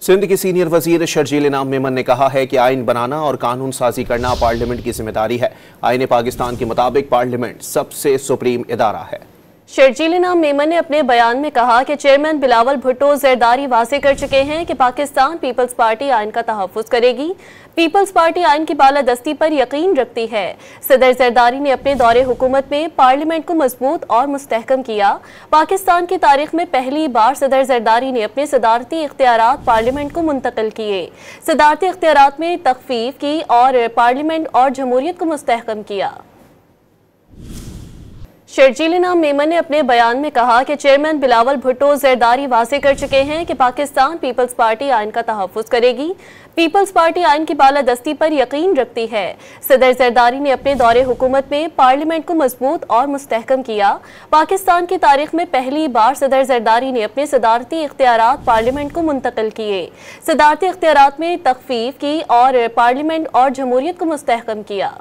सिंध की सीनियर वजीर शर्जील इनाम मेमन ने कहा है कि आइन बनाना और कानून साजी करना पार्लियामेंट की जिम्मेदारी है। आइन पाकिस्तान के मुताबिक पार्लियामेंट सबसे सुप्रीम इदारा है। शर्जील इनाम मेमन ने अपने बयान में कहा कि चेयरमैन बिलावल भुट्टो जरदारी वाज़ेह कर चुके हैं कि पाकिस्तान पीपल्स पार्टी आइन का तहफ़्फ़ुज़ करेगी। पीपल्स पार्टी आइन की बालादस्ती पर यकीन रखती है। सदर जरदारी ने अपने दौरे हुकूमत में पार्लियामेंट को मजबूत और मुस्तहकम किया। पाकिस्तान की तारीख में पहली बार सदर जरदारी ने अपने सदारती इख्तियारात पार्लियामेंट को मुंतकिल किए। सदारती इख्तियारात में तखफीफ की और पार्लियामेंट और जमहूरियत को मुस्तहकम किया। शर्जील इनाम मेमन ने अपने बयान में कहा कि चेयरमैन बिलावल भुट्टो जरदारी वाज़ेह कर चुके हैं कि पाकिस्तान पीपल्स पार्टी आइन का तहफ़्फ़ुज़ करेगी। पीपल्स पार्टी आइन की बालादस्ती पर यकीन रखती है। सदर जरदारी ने अपने दौरे हुकूमत में पार्लियामेंट को मजबूत और मुस्तहकम किया। पाकिस्तान की तारीख में पहली बार सदर जरदारी ने अपने सदारती इख्तियारात पार्लियामेंट को मुंतकिल किए। सदारती इख्तियारात में तखफीफ की और पार्लियामेंट और जमहूरियत को मुस्तहकम किया।